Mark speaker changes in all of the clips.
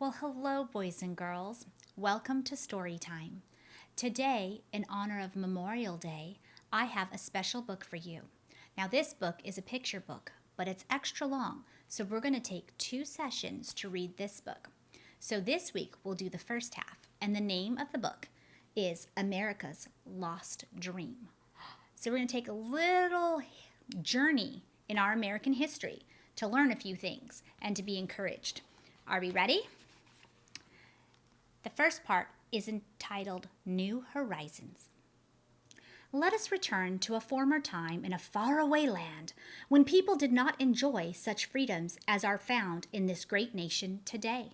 Speaker 1: Well, hello, boys and girls. Welcome to Story Time. Today, in honor of Memorial Day, I have a special book for you. Now, this book is a picture book, but it's extra long, so we're going to take 2 sessions to read this book. So this week, we'll do the first half, and the name of the book is America's Lost Dream. So we're going to take a little journey in our American history to learn a few things and to be encouraged. Are we ready? The first part is entitled New Horizons. Let us return to a former time in a faraway land when people did not enjoy such freedoms as are found in this great nation today.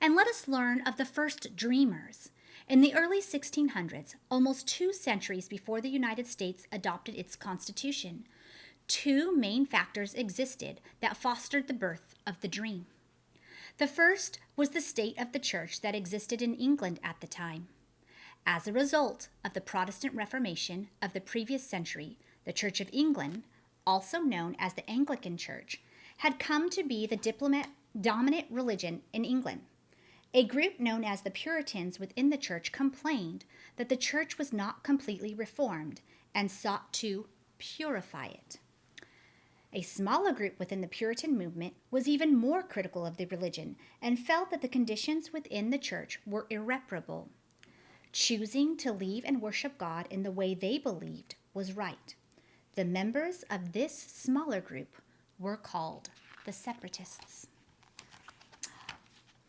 Speaker 1: And let us learn of the first dreamers. In the early 1600s, almost 2 centuries before the United States adopted its Constitution, 2 main factors existed that fostered the birth of the dream. The first was the state of the church that existed in England at the time. As a result of the Protestant Reformation of the previous century, the Church of England, also known as the Anglican Church, had come to be the dominant religion in England. A group known as the Puritans within the church complained that the church was not completely reformed and sought to purify it. A smaller group within the Puritan movement was even more critical of the religion and felt that the conditions within the church were irreparable. Choosing to leave and worship God in the way they believed was right. The members of this smaller group were called the Separatists.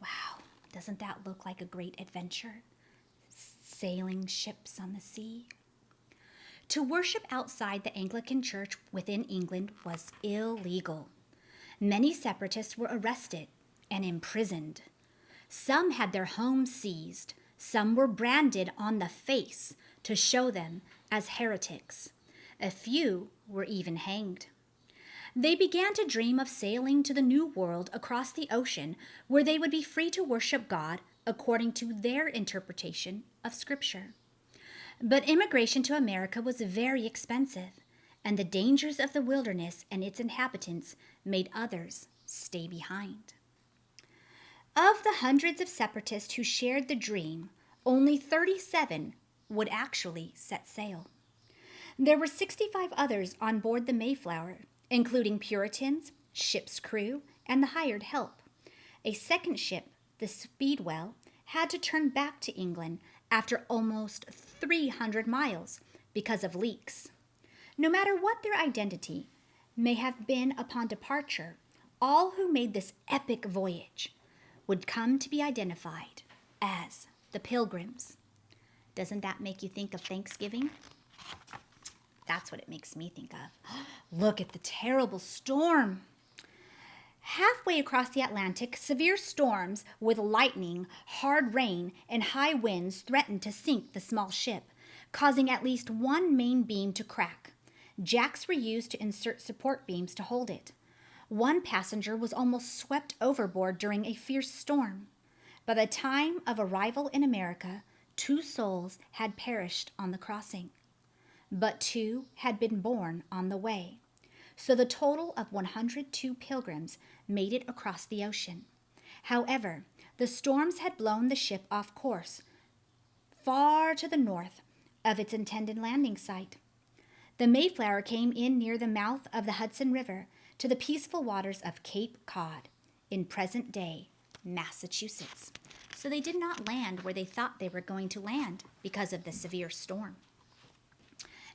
Speaker 1: Wow, doesn't that look like a great adventure? Sailing ships on the sea. To worship outside the Anglican Church within England was illegal. Many separatists were arrested and imprisoned. Some had their homes seized. Some were branded on the face to show them as heretics. A few were even hanged. They began to dream of sailing to the New World across the ocean, where they would be free to worship God according to their interpretation of Scripture. But immigration to America was very expensive, and the dangers of the wilderness and its inhabitants made others stay behind. Of the hundreds of separatists who shared the dream, only 37 would actually set sail. There were 65 others on board the Mayflower, including Puritans, ship's crew, and the hired help. A second ship, the Speedwell, had to turn back to England after almost 300 miles because of leaks. No matter what their identity may have been upon departure, all who made this epic voyage would come to be identified as the Pilgrims. Doesn't that make you think of Thanksgiving? That's what it makes me think of. Look at the terrible storm. Halfway across the Atlantic, severe storms with lightning, hard rain, and high winds threatened to sink the small ship, causing at least one main beam to crack. Jacks were used to insert support beams to hold it. One passenger was almost swept overboard during a fierce storm. By the time of arrival in America, 2 souls had perished on the crossing, but 2 had been born on the way. So the total of 102 pilgrims made it across the ocean. However, the storms had blown the ship off course, far to the north of its intended landing site. The Mayflower came in near the mouth of the Hudson River to the peaceful waters of Cape Cod in present-day Massachusetts. So they did not land where they thought they were going to land because of the severe storm.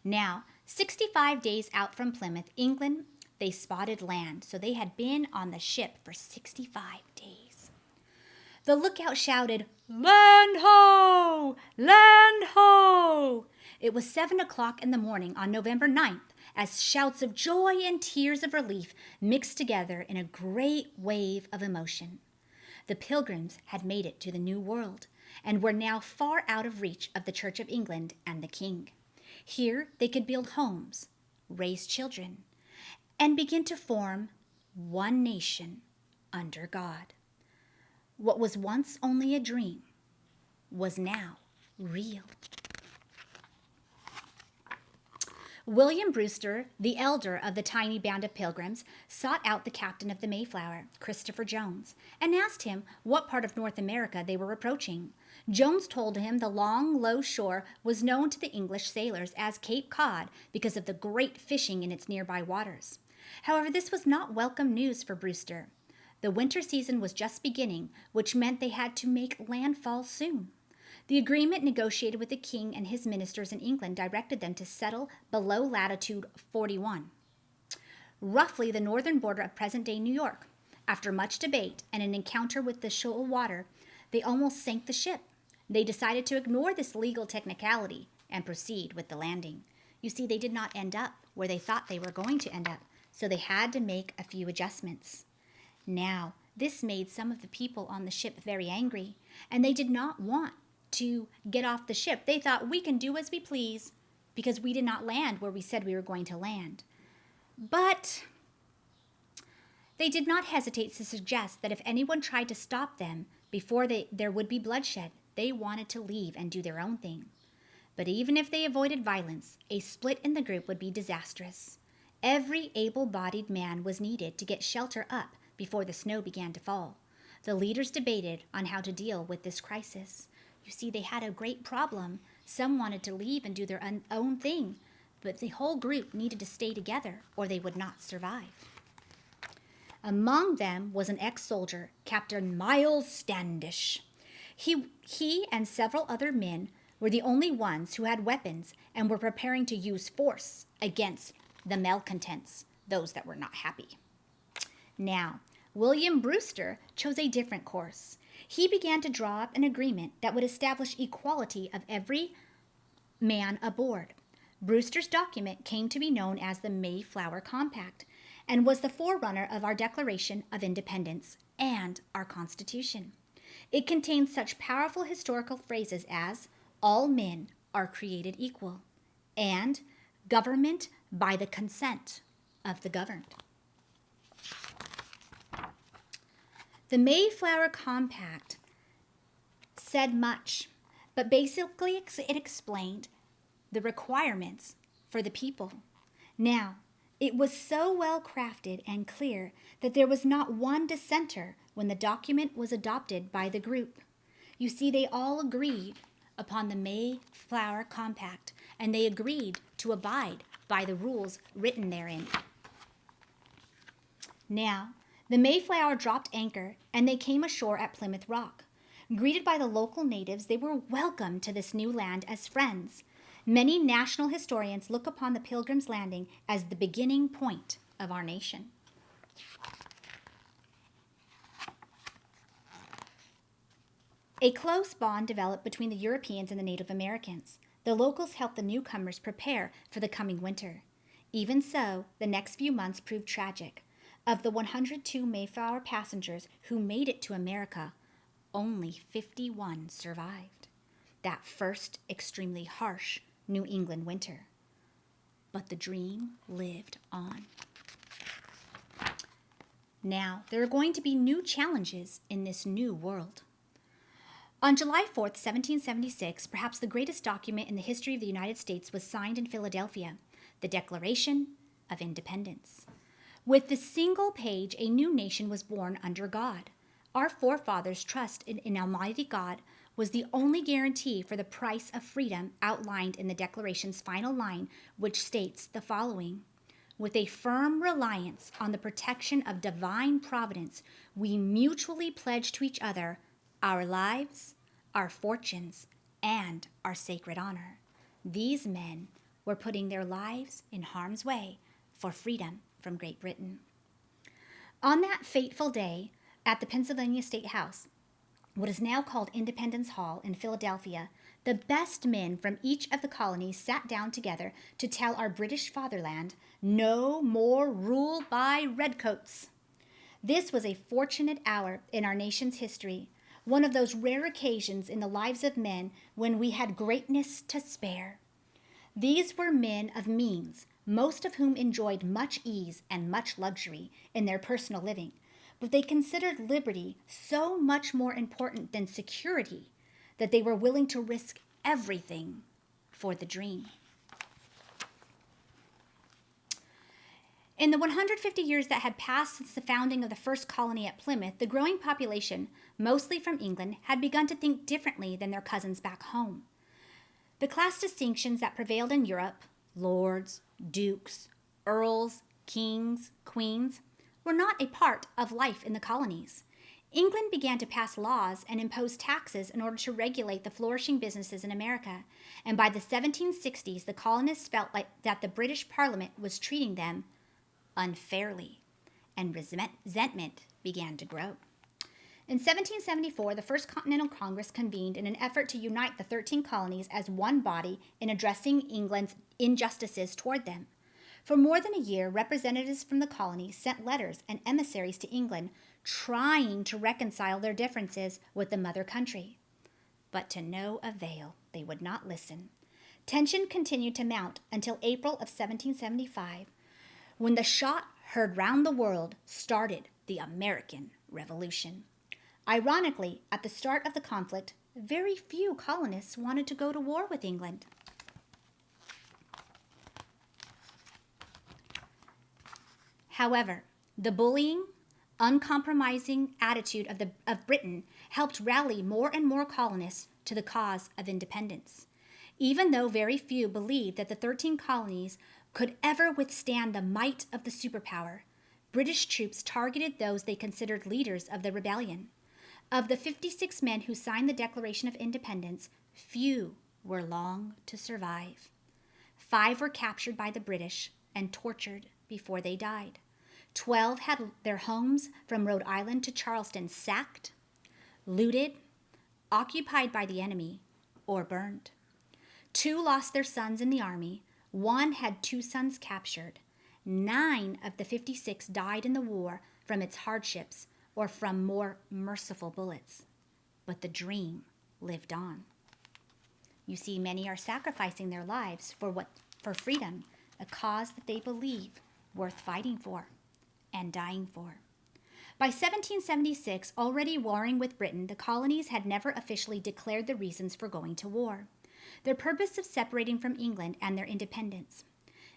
Speaker 1: Now, 65 days out from Plymouth, England, they spotted land, so they had been on the ship for 65 days. The lookout shouted, "Land ho! Land ho!" It was 7 o'clock in the morning on November 9th, as shouts of joy and tears of relief mixed together in a great wave of emotion. The Pilgrims had made it to the New World and were now far out of reach of the Church of England and the King. Here they could build homes, raise children, and begin to form one nation under God. What was once only a dream was now real. William Brewster, the elder of the tiny band of pilgrims, sought out the captain of the Mayflower, Christopher Jones, and asked him what part of North America they were approaching. Jones told him the long, low shore was known to the English sailors as Cape Cod because of the great fishing in its nearby waters. However, this was not welcome news for Brewster. The winter season was just beginning, which meant they had to make landfall soon. The agreement negotiated with the king and his ministers in England directed them to settle below latitude 41, roughly the northern border of present-day New York. After much debate and an encounter with the shoal water, they almost sank the ship. They decided to ignore this legal technicality and proceed with the landing. You see, they did not end up where they thought they were going to end up, so they had to make a few adjustments. Now, this made some of the people on the ship very angry, and they did not want to get off the ship. They thought, we can do as we please because we did not land where we said we were going to land. But they did not hesitate to suggest that if anyone tried to stop them before there would be bloodshed, they wanted to leave and do their own thing. But even if they avoided violence, a split in the group would be disastrous. Every able-bodied man was needed to get shelter up before the snow began to fall. The leaders debated on how to deal with this crisis. You see, they had a great problem. Some wanted to leave and do their own thing, but the whole group needed to stay together or they would not survive. Among them was an ex-soldier, Captain Miles Standish. He and several other men were the only ones who had weapons and were preparing to use force against the malcontents, those that were not happy. Now, William Brewster chose a different course. He began to draw up an agreement that would establish equality of every man aboard. Brewster's document came to be known as the Mayflower Compact and was the forerunner of our Declaration of Independence and our Constitution. It contained such powerful historical phrases as all men are created equal and government by the consent of the governed. The Mayflower Compact said much, but basically it explained the requirements for the people. Now, it was so well crafted and clear that there was not one dissenter when the document was adopted by the group. You see, they all agreed upon the Mayflower Compact, and they agreed to abide by the rules written therein. Now, the Mayflower dropped anchor, and they came ashore at Plymouth Rock. Greeted by the local natives, they were welcomed to this new land as friends. Many national historians look upon the Pilgrims' Landing as the beginning point of our nation. A close bond developed between the Europeans and the Native Americans. The locals helped the newcomers prepare for the coming winter. Even so, the next few months proved tragic. Of the 102 Mayflower passengers who made it to America, only 51 survived that first extremely harsh New England winter. But the dream lived on. Now, there are going to be new challenges in this new world. On July 4th, 1776, perhaps the greatest document in the history of the United States was signed in Philadelphia, the Declaration of Independence. With the single page, a new nation was born under God. Our forefathers' trust in Almighty God was the only guarantee for the price of freedom outlined in the Declaration's final line, which states the following: with a firm reliance on the protection of divine providence, we mutually pledge to each other our lives, our fortunes, and our sacred honor. These men were putting their lives in harm's way for freedom from Great Britain. On that fateful day, at the Pennsylvania State House, what is now called Independence Hall in Philadelphia, the best men from each of the colonies sat down together to tell our British fatherland, no more rule by redcoats. This was a fortunate hour in our nation's history, one of those rare occasions in the lives of men when we had greatness to spare. These were men of means, most of whom enjoyed much ease and much luxury in their personal living, but they considered liberty so much more important than security that they were willing to risk everything for the dream. In the 150 years that had passed since the founding of the first colony at Plymouth, the growing population, mostly from England, had begun to think differently than their cousins back home. The class distinctions that prevailed in Europe, lords, dukes, earls, kings, queens, were not a part of life in the colonies. England began to pass laws and impose taxes in order to regulate the flourishing businesses in America, and by the 1760s, the colonists felt like that the British Parliament was treating them unfairly, and resentment began to grow. In 1774, the First Continental Congress convened in an effort to unite the 13 colonies as one body in addressing England's injustices toward them. For more than a year, representatives from the colonies sent letters and emissaries to England trying to reconcile their differences with the mother country. But to no avail, they would not listen. Tension continued to mount until April of 1775, when the shot heard round the world started the American Revolution. Ironically, at the start of the conflict, very few colonists wanted to go to war with England. However, the bullying, uncompromising attitude of Britain helped rally more and more colonists to the cause of independence. Even though very few believed that the 13 colonies could ever withstand the might of the superpower, British troops targeted those they considered leaders of the rebellion. Of the 56 men who signed the Declaration of Independence, few were long to survive. 5 were captured by the British and tortured before they died. 12 had their homes from Rhode Island to Charleston sacked, looted, occupied by the enemy, or burned. 2 lost their sons in the army. 1 had 2 sons captured. 9 of the 56 died in the war from its hardships or from more merciful bullets. But the dream lived on. You see, many are sacrificing their lives for freedom, a cause that they believe worth fighting for and dying for. By 1776, already warring with Britain, the colonies had never officially declared the reasons for going to war, their purpose of separating from England and their independence.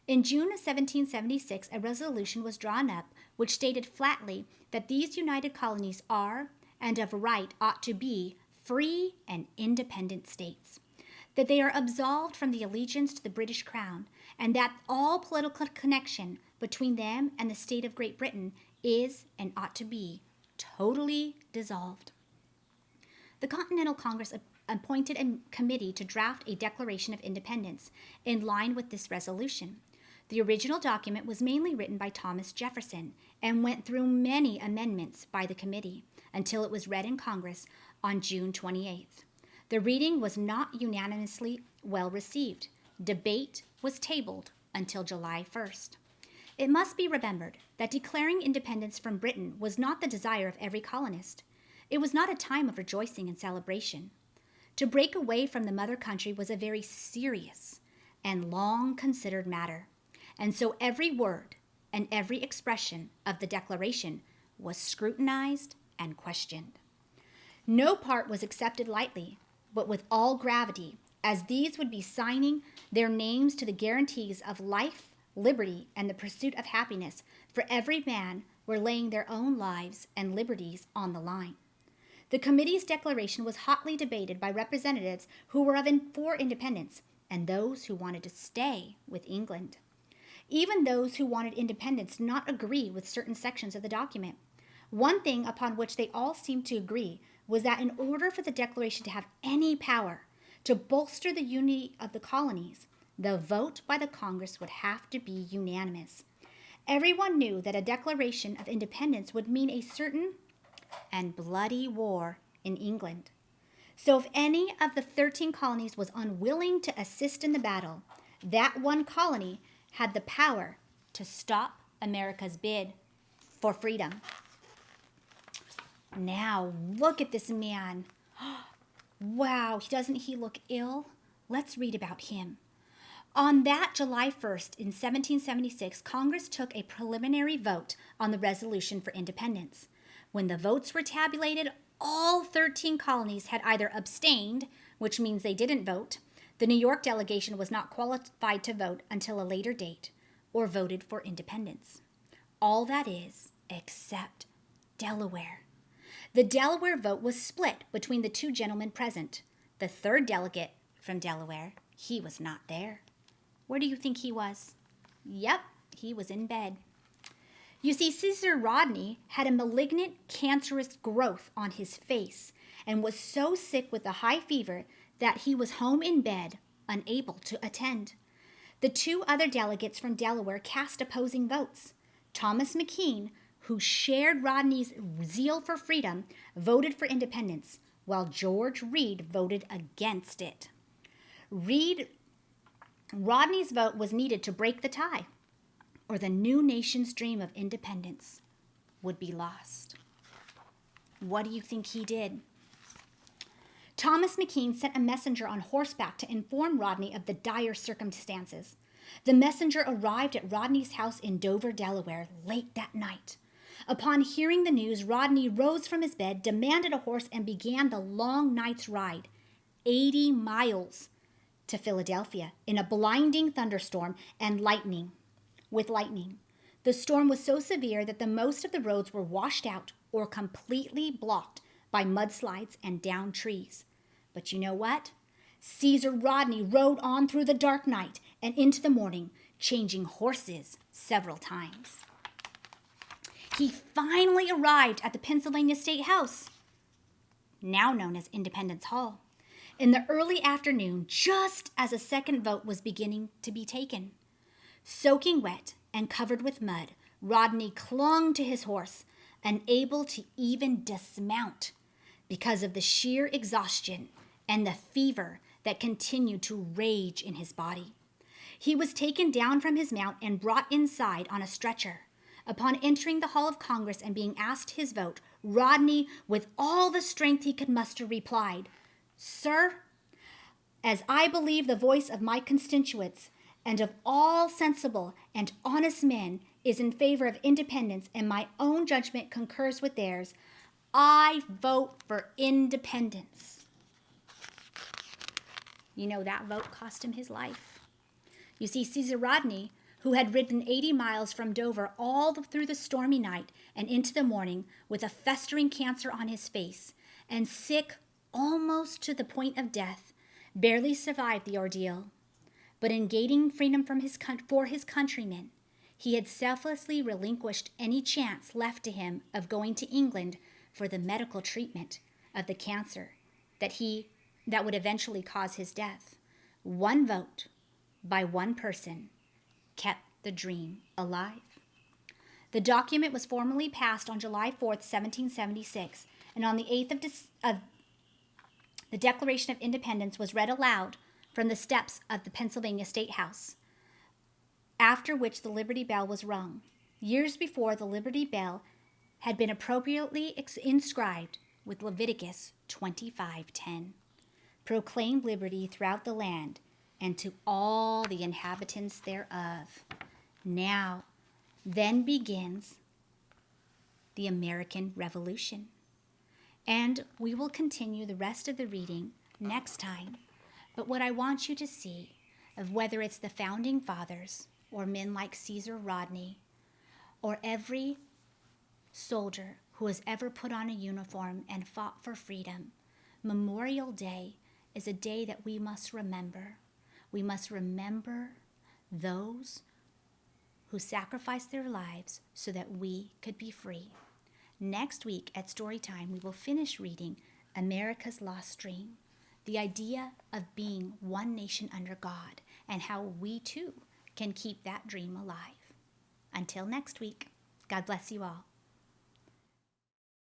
Speaker 1: In June of 1776, a resolution was drawn up which stated flatly that these united colonies are, and of right ought to be, free and independent states, that they are absolved from the allegiance to the British Crown, and that all political connection between them and the state of Great Britain is and ought to be totally dissolved. The Continental Congress appointed a committee to draft a Declaration of Independence in line with this resolution. The original document was mainly written by Thomas Jefferson and went through many amendments by the committee until it was read in Congress on June 28th. The reading was not unanimously well received. Debate was tabled until July 1st. It must be remembered that declaring independence from Britain was not the desire of every colonist. It was not a time of rejoicing and celebration. To break away from the mother country was a very serious and long considered matter, and so every word and every expression of the Declaration was scrutinized and questioned. No part was accepted lightly, but with all gravity, as these would be signing their names to the guarantees of life, liberty, and the pursuit of happiness for every man were laying their own lives and liberties on the line. The committee's declaration was hotly debated by representatives who were for independence and those who wanted to stay with England. Even those who wanted independence did not agree with certain sections of the document. One thing upon which they all seemed to agree was that in order for the Declaration to have any power to bolster the unity of the colonies, the vote by the Congress would have to be unanimous. Everyone knew that a Declaration of Independence would mean a certain and bloody war in England. So if any of the 13 colonies was unwilling to assist in the battle, that one colony had the power to stop America's bid for freedom. Now, look at this man. Wow, doesn't he look ill? Let's read about him. On that July 1st in 1776, Congress took a preliminary vote on the resolution for independence. When the votes were tabulated, all 13 colonies had either abstained, which means they didn't vote, the New York delegation was not qualified to vote until a later date, or voted for independence. All that is, except Delaware. The Delaware vote was split between the two gentlemen present. The third delegate from Delaware, he was not there. Where do you think he was? Yep, he was in bed. You see, Caesar Rodney had a malignant, cancerous growth on his face and was so sick with a high fever that he was home in bed, unable to attend. The two other delegates from Delaware cast opposing votes. Thomas McKean, who shared Rodney's zeal for freedom, voted for independence, while George Read voted against it. Rodney's vote was needed to break the tie, or the new nation's dream of independence would be lost. What do you think he did? Thomas McKean sent a messenger on horseback to inform Rodney of the dire circumstances. The messenger arrived at Rodney's house in Dover, Delaware, late that night. Upon hearing the news, Rodney rose from his bed, demanded a horse, and began the long night's ride, 80 miles, to Philadelphia in a blinding thunderstorm and lightning. The storm was so severe that the most of the roads were washed out or completely blocked by mudslides and downed trees. But you know what? Caesar Rodney rode on through the dark night and into the morning, changing horses several times. He finally arrived at the Pennsylvania State House, now known as Independence Hall, in the early afternoon, just as a second vote was beginning to be taken. Soaking wet and covered with mud, Rodney clung to his horse, unable to even dismount because of the sheer exhaustion and the fever that continued to rage in his body. He was taken down from his mount and brought inside on a stretcher. Upon entering the Hall of Congress and being asked his vote, Rodney, with all the strength he could muster, replied, "Sir, as I believe the voice of my constituents and of all sensible and honest men is in favor of independence and my own judgment concurs with theirs, I vote for independence." You know, that vote cost him his life. You see, Caesar Rodney, who had ridden 80 miles from Dover all through the stormy night and into the morning with a festering cancer on his face and sick almost to the point of death, barely survived the ordeal. But in gaining freedom for his countrymen, he had selflessly relinquished any chance left to him of going to England for the medical treatment of the cancer that would eventually cause his death. One vote by one person kept the dream alive. The document was formally passed on July 4th, 1776, and on the 8th of the Declaration of Independence was read aloud from the steps of the Pennsylvania State House, after which the Liberty Bell was rung. Years before, the Liberty Bell had been appropriately inscribed with Leviticus 25:10, "Proclaim liberty throughout the land and to all the inhabitants thereof." Then begins the American Revolution. And we will continue the rest of the reading next time. But what I want you to see, of whether it's the founding fathers or men like Caesar Rodney, or every soldier who has ever put on a uniform and fought for freedom, Memorial Day is a day that we must remember. We must remember those who sacrificed their lives so that we could be free. Next week at Storytime, we will finish reading America's Lost Dream, the idea of being one nation under God, and how we too can keep that dream alive. Until next week, God bless you all.